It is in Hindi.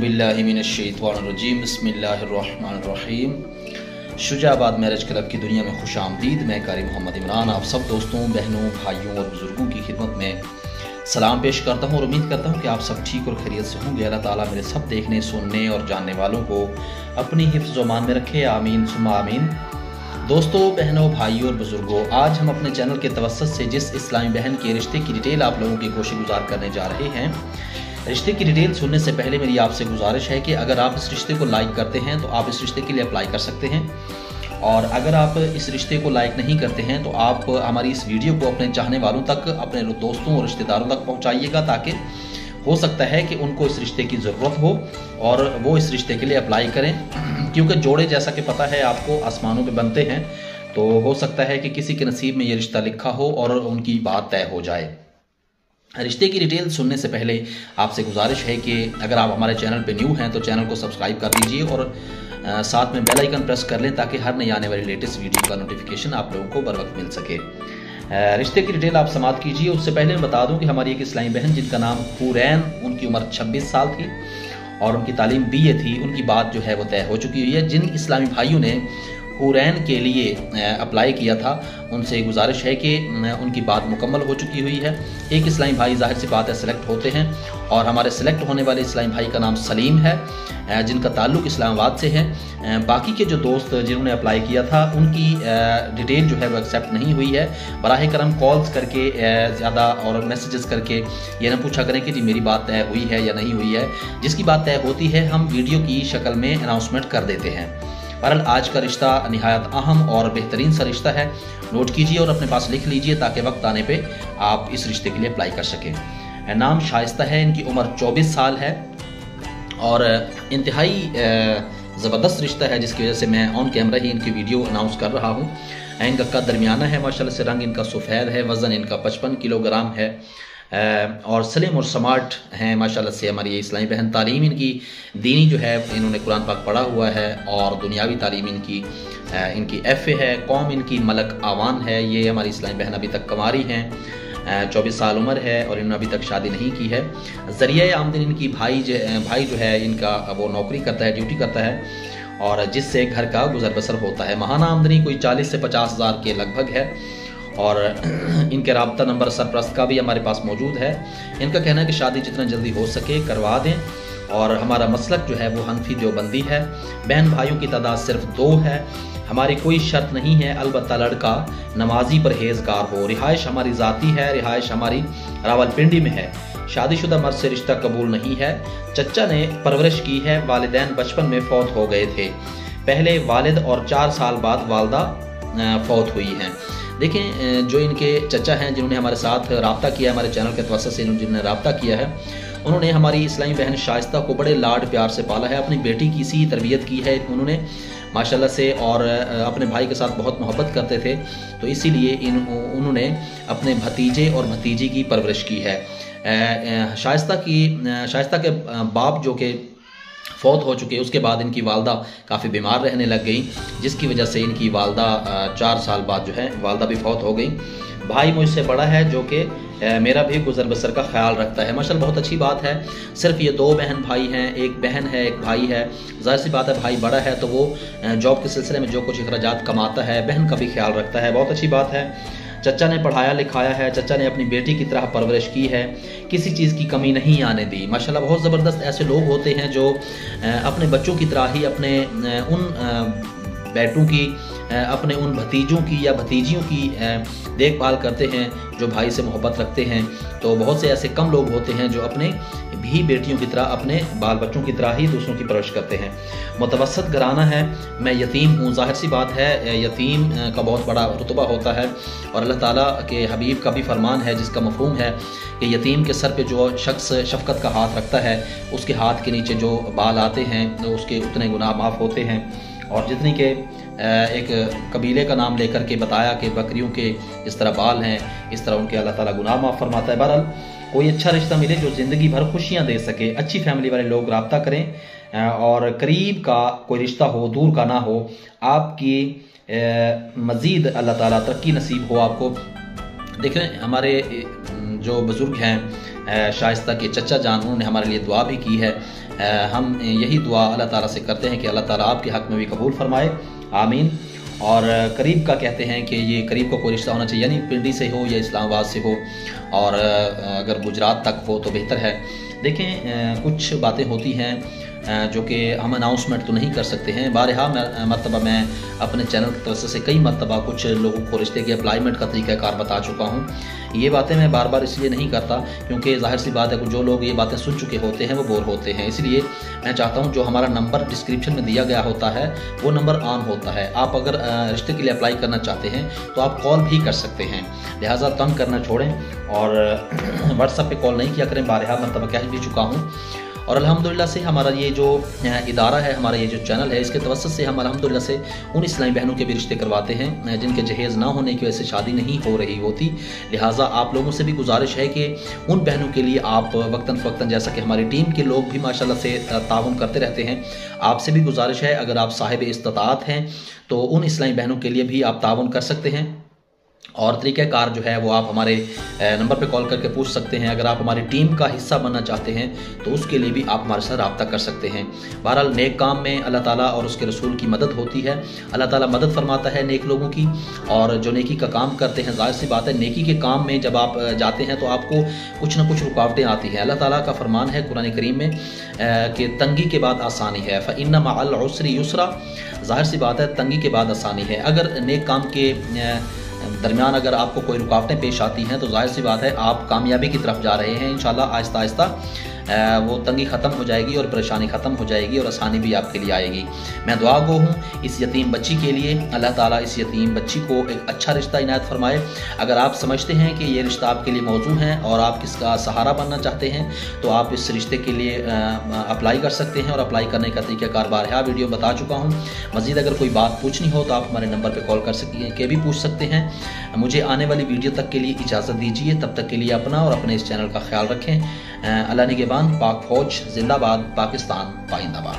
औज़ुबिल्लाहिमिनश्शैतानिर्रजीम बिस्मिल्लाहिर्रहमानिर्रहीम। शुजाबाद मैरिज क्लब की दुनिया में खुश आमदीद। मैं कारी मोहम्मद इमरान आप सब दोस्तों, बहनों, भाइयों और बुज़ुर्गों की खिदमत में सलाम पेश करता हूँ और उम्मीद करता हूँ कि आप सब ठीक और खैरियत से होंगे। अल्लाह ताला मेरे सब देखने, सुनने और जानने वालों को अपनी हिफ्ज़ व मान में रखे, आमीन सुम्मा आमीन। दोस्तों, बहनों, भाइयों और बुज़ुर्गों, आज हम अपने चैनल के तवस्सुत से जिस इस्लामी बहन के रिश्ते की डिटेल आप लोगों की गोश गुजार करने जा रहे हैं, रिश्ते की डिटेल सुनने से पहले मेरी आपसे गुजारिश है कि अगर आप इस रिश्ते को लाइक करते हैं तो आप इस रिश्ते के लिए अप्लाई कर सकते हैं, और अगर आप इस रिश्ते को लाइक नहीं करते हैं तो आप हमारी इस वीडियो को अपने चाहने वालों तक, अपने दोस्तों और रिश्तेदारों तक पहुंचाइएगा, ताकि हो सकता है कि उनको इस रिश्ते की ज़रूरत हो और वो इस रिश्ते के लिए अप्लाई करें। क्योंकि जोड़े, जैसा कि पता है आपको, आसमानों पे बनते हैं, तो हो सकता है कि किसी के नसीब में ये रिश्ता लिखा हो और उनकी बात तय हो जाए। रिश्ते की डिटेल सुनने से पहले आपसे गुजारिश है कि अगर आप हमारे चैनल पे न्यू हैं तो चैनल को सब्सक्राइब कर दीजिए और साथ में बेल आइकन प्रेस कर लें, ताकि हर नई आने वाली लेटेस्ट वीडियो का नोटिफिकेशन आप लोगों को बर वक्त मिल सके। रिश्ते की डिटेल आप समाप्त कीजिए। उससे पहले मैं बता दूं कि हमारी एक इस्लामी बहन जिनका नाम हुरैन, उनकी उम्र 26 साल थी और उनकी तालीम BA थी, उनकी बात जो है वो तय हो चुकी हुई है। जिन इस्लामी भाइयों ने हुरैन के लिए अप्लाई किया था, उनसे गुजारिश है कि उनकी बात मुकम्मल हो चुकी हुई है। एक इस्लामी भाई जाहिर सी बात है सेलेक्ट होते हैं, और हमारे सेलेक्ट होने वाले इस्लामी भाई का नाम सलीम है, जिनका ताल्लुक़ इस्लामाबाद से है। बाकी के जो दोस्त जिन्होंने अप्लाई किया था, उनकी डिटेल जो है वो एक्सेप्ट नहीं हुई है। बराह करम कॉल्स करके ज़्यादा और मैसेजेस करके ये ना पूछा करें कि जी मेरी बात तय हुई है या नहीं हुई है। जिसकी बात तय होती है हम वीडियो की शक्ल में अनाउंसमेंट कर देते हैं। बहरहाल आज का रिश्ता निहायत अहम और बेहतरीन सा रिश्ता है, नोट कीजिए और अपने पास लिख लीजिए, ताकि वक्त आने पे आप इस रिश्ते के लिए अप्लाई कर सकें। नाम शाइस्ता है, इनकी उम्र 24 साल है और इंतहाई ज़बरदस्त रिश्ता है, जिसकी वजह से मैं ऑन कैमरा ही इनकी वीडियो अनाउंस कर रहा हूँ। इनका कद दरमियाना है माशाल्लाह से, रंग इनका सफ़ेद है, वज़न इनका 55 किलोग्राम है और सलीम और स्मार्ट हैं माशाल्लाह से हमारी ये इस्लामी बहन। तालीम इनकी दीनी जो है, इन्होंने कुरान पाक पढ़ा हुआ है, और दुनियावी तालीम इनकी FA है। कौम इनकी मलक आवान है। ये हमारी इस्लामी बहन अभी तक कुंवारी हैं, 24 साल उम्र है और इन्होंने अभी तक शादी नहीं की है। ज़रिए आमदनी इनकी भाई जो है इनका, वो नौकरी करता है, ड्यूटी करता है, और जिससे घर का गुजर बसर होता है। माहाना आमदनी कोई 40 से 50 हज़ार के लगभग है, और इनके राब्ता नंबर सरप्रस्त का भी हमारे पास मौजूद है। इनका कहना है कि शादी जितना जल्दी हो सके करवा दें, और हमारा मसलक जो है वो हनफी देवबंदी है। बहन भाइयों की तादाद सिर्फ 2 है। हमारी कोई शर्त नहीं है, अलबत्ता लड़का नमाजी परहेज़गार हो। रिहाइश हमारी ज़ाती है, रिहाइश हमारी रावलपिंडी में है। शादीशुदा मर्द से रिश्ता कबूल नहीं है। चचा ने परवरिश की है, वालिदैन बचपन में फौत हो गए थे। पहले वालिद और 4 साल बाद वालदा फौत हुई हैं। देखें, जो इनके चचा हैं जिन्होंने हमारे साथ रब्ता किया, हमारे चैनल के तवस्सुत से जिन्होंने रब्ता किया है, उन्होंने हमारी इस्लामी बहन शाइस्ता को बड़े लाड प्यार से पाला है। अपनी बेटी की सी तरबियत की है उन्होंने माशाल्लाह से, और अपने भाई के साथ बहुत मोहब्बत करते थे, तो इसीलिए उन्होंने अपने भतीजे और भतीजी की परवरिश की है। शाइस्ता के बाप जो कि फौत हो चुके, उसके बाद इनकी वालदा काफ़ी बीमार रहने लग गई, जिसकी वजह से इनकी वालदा 4 साल बाद जो है वालदा भी फौत हो गई। भाई मुझसे बड़ा है, जो कि मेरा भी गुजर बसर का ख्याल रखता है। माशाल्लाह बहुत अच्छी बात है। सिर्फ ये 2 बहन भाई हैं, एक बहन है, एक भाई है। ज़ाहिर सी बात है, भाई बड़ा है तो वो जॉब के सिलसिले में जो कुछ अखराजात कमाता है, बहन का भी ख्याल रखता है। बहुत अच्छी बात है। चचा ने पढ़ाया लिखाया है, चचा ने अपनी बेटी की तरह परवरिश की है, किसी चीज़ की कमी नहीं आने दी। माशाल्लाह बहुत ज़बरदस्त ऐसे लोग होते हैं जो अपने बच्चों की तरह ही अपने उन बेटों की, अपने उन भतीजों की या भतीजियों की देखभाल करते हैं, जो भाई से मोहब्बत रखते हैं। तो बहुत से ऐसे कम लोग होते हैं जो अपने भी बेटियों की तरह, अपने बाल बच्चों की तरह ही दूसरों की परवरिश करते हैं। मुतवस्सत घराना है, मैं यतीम हूँ। ज़ाहिर सी बात है, यतीम का बहुत बड़ा रुतबा होता है, और अल्लाह ताला के हबीब का भी फरमान है, जिसका मफहूम है कि यतीम के सर पे जो शख्स शफ़क़त का हाथ रखता है, उसके हाथ के नीचे जो बाल आते हैं तो उसके उतने गुनाह माफ़ होते हैं। और जितनी के एक कबीले का नाम लेकर के बताया कि बकरियों के जिस तरह बाल हैं, इस तरह उनके अल्लाह ताला गुनाह माफ़ फरमाता है। बहरहाल कोई अच्छा रिश्ता मिले जो ज़िंदगी भर खुशियाँ दे सके। अच्छी फैमिली वाले लोग रब्ता करें, और करीब का कोई रिश्ता हो, दूर का ना हो। आपकी मज़ीद अल्लाह ताला तरक्की नसीब हो आपको। देखें, हमारे जो बुज़ुर्ग हैं शाइस्ता के चचा जान, उन्होंने हमारे लिए दुआ भी की है। हम यही दुआ अल्लाह ताला से करते हैं कि अल्लाह ताला आपके हक़ में भी कबूल फरमाए, आमीन। और करीब का कहते हैं कि ये करीब का कोई रिश्ता होना चाहिए, यानी पिंडी से हो या इस्लामाबाद से हो, और अगर गुजरात तक हो तो बेहतर है। देखें कुछ बातें होती हैं जो कि हम अनाउंसमेंट तो नहीं कर सकते हैं। बारहा मरतबा मैं अपने चैनल की तरफ से कई मरतबा कुछ लोगों को रिश्ते के अप्लाईमेंट का तरीक़ाकार बता चुका हूँ। ये बातें मैं बार बार इसलिए नहीं करता क्योंकि ज़ाहिर सी बात है कि जो लोग ये बातें सुन चुके होते हैं वो बोर होते हैं। इसलिए मैं चाहता हूँ जो हमारा नंबर डिस्क्रिप्शन में दिया गया होता है वो नंबर ऑन होता है। आप अगर रिश्ते के लिए अप्लाई करना चाहते हैं तो आप कॉल भी कर सकते हैं, लिहाजा तंग करना छोड़ें और व्हाट्सएप पे कॉल नहीं किया करें। बारहा मरतबा कह भी चुका हूँ। और अल्हम्दुलिल्लाह से हमारा ये जो इदारा है, हमारा ये जो चैनल है, इसके तवस्सुत से हम अल्हम्दुलिल्लाह से उन इस्लामी बहनों के भी रिश्ते करवाते हैं जिनके जहेज़ ना होने की वजह से शादी नहीं हो रही होती। लिहाजा आप लोगों से भी गुजारिश है कि उन बहनों के लिए आप वक्तन फ़वक्तन, जैसा कि हमारी टीम के लोग भी माशाल्लाह से ताउन करते रहते हैं, आपसे भी गुजारिश है अगर आप साहिब इस्तिताअत हैं तो उन इस्लामी बहनों के लिए भी आप ताउन कर सकते हैं। और तरीक़ाकार जो है वो आप हमारे नंबर पे कॉल करके पूछ सकते हैं। अगर आप हमारी टीम का हिस्सा बनना चाहते हैं तो उसके लिए भी आप हमारे साथ रब्ता कर सकते हैं। बहरहाल नेक काम में अल्लाह ताला और उसके रसूल की मदद होती है। अल्लाह ताला मदद फरमाता है नेक लोगों की, और जो नेकी का काम करते हैं, ज़ाहिर सी बात है नेकी के काम में जब आप जाते हैं तो आपको कुछ ना कुछ रुकावटें आती हैं। अल्लाह ताला का फरमान है कुरान करीम में कि तंगी के बाद आसानी है, फ़इन्ना मअल उसरि युसरा। ज़ाहिर सी बात है तंगी के बाद आसानी है। अगर नेक काम के दरमियान अगर आपको कोई रुकावटें पेश आती हैं तो जाहिर सी बात है आप कामयाबी की तरफ जा रहे हैं। इंशाल्लाह आहिस्ता आहिस्ता वो तंगी ख़त्म हो जाएगी और परेशानी ख़त्म हो जाएगी और आसानी भी आपके लिए आएगी। मैं दुआ गो हूँ इस यतीम बच्ची के लिए, अल्लाह ताला इस यतीम बच्ची को एक अच्छा रिश्ता इनायत फरमाए। अगर आप समझते हैं कि ये रिश्ता आपके लिए मौजू है और आप इसका सहारा बनना चाहते हैं तो आप इस रिश्ते के लिए अप्लाई कर सकते हैं, और अप्लाई करने का तरीक़ाकार बारहा वीडियो बता चुका हूँ। मज़ीद अगर कोई बात पूछनी हो तो आप हमारे नंबर पर कॉल कर सकते हैं, के भी पूछ सकते हैं। मुझे आने वाली वीडियो तक के लिए इजाज़त दीजिए, तब तक के लिए अपना और अपने इस चैनल का ख्याल रखें। अल्लाह निगहबान। पाक फौज जिंदाबाद, पाकिस्तान पाइंदाबाद।